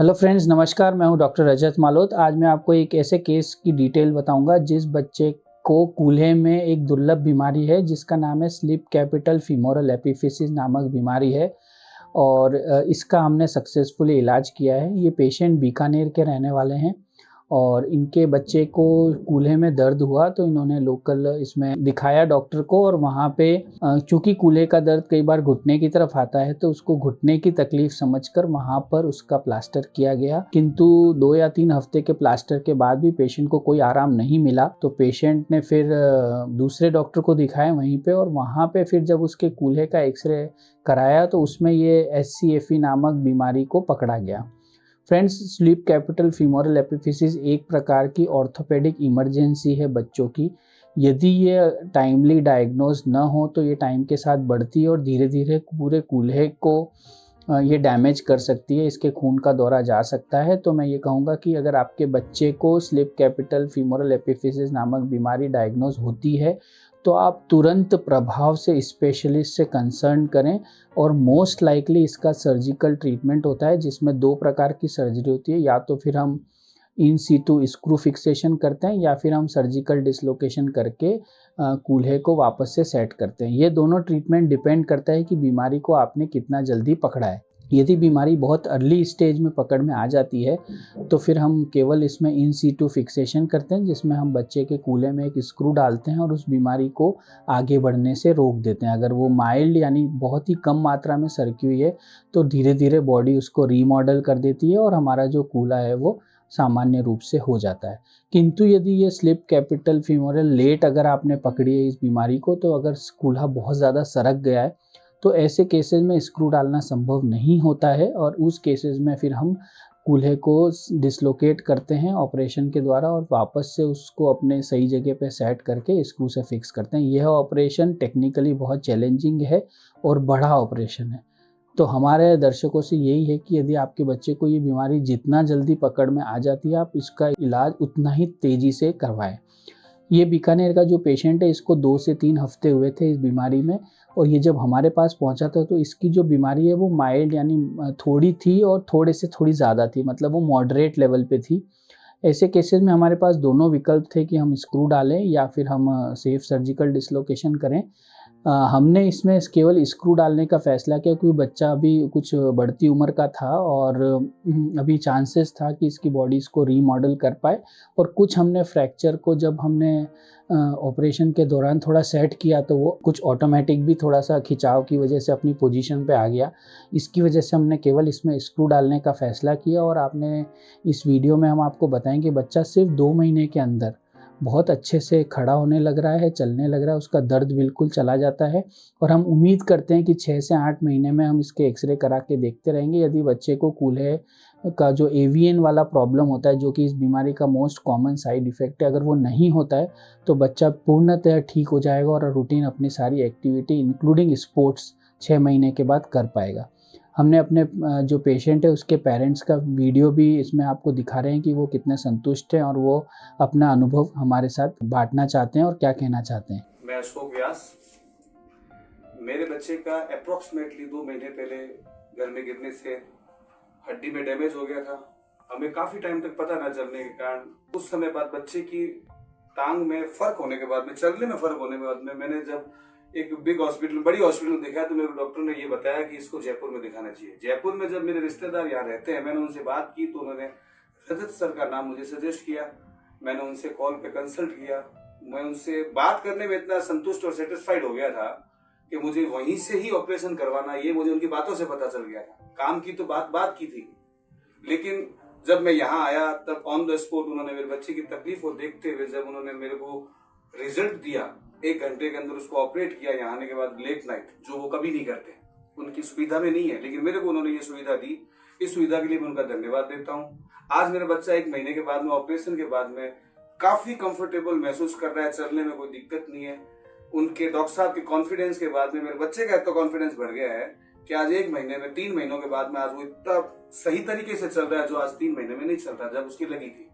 Hello friends, नमस्कार। मैं हूं डॉक्टर रजत मालोत। आज मैं आपको एक ऐसे केस की डिटेल बताऊंगा जिस बच्चे को कूल्हे में एक दुर्लभ बीमारी है जिसका नाम है स्लिप कैपिटल फीमोरल एपिफिसिस नामक बीमारी है। और इसका हमने सक्सेसफुली इलाज किया है। ये पेशेंट बीकानेर के रहने वाले हैं और इनके बच्चे को कूल्हे में दर्द हुआ तो इन्होंने लोकल इसमें दिखाया डॉक्टर को। और वहाँ पे चूँकि कूल्हे का दर्द कई बार घुटने की तरफ आता है तो उसको घुटने की तकलीफ समझकर वहाँ पर उसका प्लास्टर किया गया, किंतु 2 या 3 हफ्ते के प्लास्टर के बाद भी पेशेंट को कोई आराम नहीं मिला। तो पेशेंट ने फिर दूसरे डॉक्टर को दिखाया वहीं पे, और वहाँ पे फिर जब उसके कूल्हे का एक्सरे कराया तो उसमें ये SCFE नामक बीमारी को पकड़ा गया। फ्रेंड्स, स्लीप कैपिटल फीमोरल एपिफिसिस एक प्रकार की ऑर्थोपेडिक इमरजेंसी है बच्चों की। यदि ये टाइमली डायग्नोज न हो तो ये टाइम के साथ बढ़ती है और धीरे धीरे पूरे कूल्हे को ये डैमेज कर सकती है। इसके खून का दौरा जा सकता है। तो मैं ये कहूँगा कि अगर आपके बच्चे को स्लीप कैपिटल फीमोरल एपिफिसिस नामक बीमारी डायग्नोज होती है तो आप तुरंत प्रभाव से स्पेशलिस्ट से कंसर्न करें। और मोस्ट लाइकली इसका सर्जिकल ट्रीटमेंट होता है जिसमें 2 प्रकार की सर्जरी होती है। या तो फिर हम इन सीटू स्क्रू फिक्सेशन करते हैं या फिर हम सर्जिकल डिसलोकेशन करके कूल्हे को वापस से सेट करते हैं। ये दोनों ट्रीटमेंट डिपेंड करता है कि बीमारी को आपने कितना जल्दी पकड़ा है। यदि बीमारी बहुत अर्ली स्टेज में पकड़ में आ जाती है तो फिर हम केवल इसमें इन सीटू फिक्सेशन करते हैं जिसमें हम बच्चे के कूल्हे में एक स्क्रू डालते हैं और उस बीमारी को आगे बढ़ने से रोक देते हैं। अगर वो माइल्ड यानी बहुत ही कम मात्रा में सरकी हुई है तो धीरे धीरे बॉडी उसको रीमॉडल कर देती है और हमारा जो कूल्हा है वो सामान्य रूप से हो जाता है। किंतु यदि ये स्लिप कैपिटल फीमोरल लेट अगर आपने पकड़ी है इस बीमारी को, तो अगर कूल्हा बहुत ज़्यादा सरक गया है तो ऐसे केसेस में स्क्रू डालना संभव नहीं होता है और उस केसेस में फिर हम कूल्हे को डिसलोकेट करते हैं ऑपरेशन के द्वारा और वापस से उसको अपने सही जगह पे सेट करके स्क्रू से फिक्स करते हैं। यह ऑपरेशन टेक्निकली बहुत चैलेंजिंग है और बड़ा ऑपरेशन है। तो हमारे दर्शकों से यही है कि यदि आपके बच्चे को ये बीमारी जितना जल्दी पकड़ में आ जाती है आप इसका इलाज उतना ही तेज़ी से करवाएं। ये बीकानेर का जो पेशेंट है इसको 2 से 3 हफ्ते हुए थे इस बीमारी में, और ये जब हमारे पास पहुंचा था तो इसकी जो बीमारी है वो माइल्ड यानी थोड़ी थी और थोड़े से थोड़ी ज़्यादा थी, मतलब वो मॉडरेट लेवल पे थी। ऐसे केसेस में हमारे पास दोनों विकल्प थे कि हम स्क्रू डालें या फिर हम सेफ सर्जिकल डिसलोकेशन करें। हमने इसमें केवल स्क्रू डालने का फ़ैसला किया क्योंकि बच्चा अभी कुछ बढ़ती उम्र का था और अभी चांसेस था कि इसकी बॉडी इसको रीमॉडल कर पाए। और कुछ हमने फ्रैक्चर को जब हमने ऑपरेशन के दौरान थोड़ा सेट किया तो वो कुछ ऑटोमेटिक भी थोड़ा सा खिंचाव की वजह से अपनी पोजीशन पे आ गया। इसकी वजह से हमने केवल इसमें स्क्रू डालने का फ़ैसला किया और आपने इस वीडियो में हम आपको बताएंगे बच्चा सिर्फ 2 महीने के अंदर बहुत अच्छे से खड़ा होने लग रहा है, चलने लग रहा है, उसका दर्द बिल्कुल चला जाता है। और हम उम्मीद करते हैं कि 6 से 8 महीने में हम इसके एक्सरे करा के देखते रहेंगे। यदि बच्चे को कूल्हे का जो एवीएन वाला प्रॉब्लम होता है जो कि इस बीमारी का मोस्ट कॉमन साइड इफ़ेक्ट है, अगर वो नहीं होता है तो बच्चा पूर्णतः ठीक हो जाएगा और रूटीन अपनी सारी एक्टिविटी इंक्लूडिंग स्पोर्ट्स 6 महीने के बाद कर पाएगा। हमने अपने जो पेशेंट है उसके पेरेंट्स का वीडियो भी इसमें आपको दिखा रहे हैं कि वो कितने संतुष्ट हैं और वो अपना अनुभव हमारे साथ बांटना चाहते हैं और क्या कहना चाहते हैं। मैं अशोक व्यास। मेरे बच्चे का अप्रोक्सीमेटली 2 महीने पहले घर में गिरने से हड्डी में डैमेज हो गया था। हमें काफी टाइम तक पता न चलने के कारण कुछ समय बाद बच्चे की टांग में फर्क होने के बाद में, चलने में फर्क होने के बाद में, मैंने जब एक बड़ी हॉस्पिटल में दिखाया तो मेरे डॉक्टर ने ये बताया कि इसको जयपुर में दिखाना चाहिए। जयपुर में जब मेरे रिश्तेदार यहाँ रहते हैं, मैंने उनसे बात की तो उन्होंने रजत सर का नाम मुझे सजेस्ट किया। मैंने उनसे कॉल पे कंसल्ट किया। मैं उनसे बात करने में इतना संतुष्ट और सेटिस्फाइड हो गया था कि मुझे वहीं से ही ऑपरेशन करवाना, ये मुझे उनकी बातों से पता चल गया था। काम की तो बात की थी, लेकिन जब मैं यहाँ आया तब ऑन द स्पॉट उन्होंने मेरे बच्चे की तकलीफ को देखते हुए जब उन्होंने मेरे को रिजल्ट दिया, 1 घंटे के अंदर उसको ऑपरेट किया यहाँ आने के बाद लेट नाइट, जो वो कभी नहीं करते, उनकी सुविधा में नहीं है, लेकिन मेरे को उन्होंने ये सुविधा दी। इस सुविधा के लिए मैं उनका धन्यवाद देता हूँ। आज मेरा बच्चा 1 महीने के बाद में, ऑपरेशन के बाद में, काफी कंफर्टेबल महसूस कर रहा है, चलने में कोई दिक्कत नहीं है। उनके डॉक्टर साहब के कॉन्फिडेंस के बाद में मेरे बच्चे का इतना कॉन्फिडेंस बढ़ गया है कि आज 1 महीने में, 3 महीनों के बाद में आज वो इतना सही तरीके से चल रहा है जो आज 3 महीने में नहीं चल रहा जब उसकी लगी थी।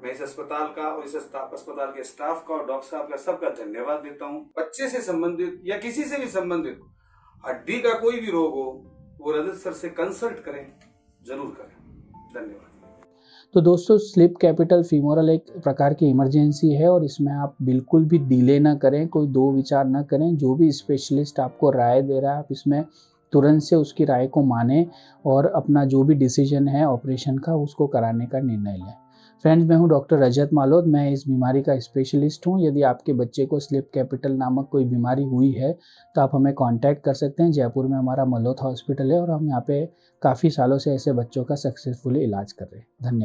मैं इस अस्पताल का और इस अस्पताल के स्टाफ का और डॉक्टर साहब का सबका धन्यवाद देता हूँ। बच्चे से संबंधित या किसी से भी संबंधित हड्डी का कोई भी रोग हो वो रजत सर से कंसल्ट करें, जरूर करें। धन्यवाद। तो दोस्तों, स्लिप कैपिटल फीमोरल एक प्रकार की इमरजेंसी है और इसमें आप बिल्कुल भी डिले ना करें, कोई दो विचार ना करें। जो भी स्पेशलिस्ट आपको राय दे रहा है, आप इसमें तुरंत से उसकी राय को मानें और अपना जो भी डिसीजन है ऑपरेशन का, उसको कराने का निर्णय लें। फ्रेंड्स, मैं हूं डॉक्टर रजत मालोद, मैं इस बीमारी का स्पेशलिस्ट हूं। यदि आपके बच्चे को स्लिप कैपिटल नामक कोई बीमारी हुई है तो आप हमें कांटेक्ट कर सकते हैं। जयपुर में हमारा मल्होत्रा हॉस्पिटल है और हम यहाँ पे काफ़ी सालों से ऐसे बच्चों का सक्सेसफुली इलाज कर रहे हैं। धन्यवाद।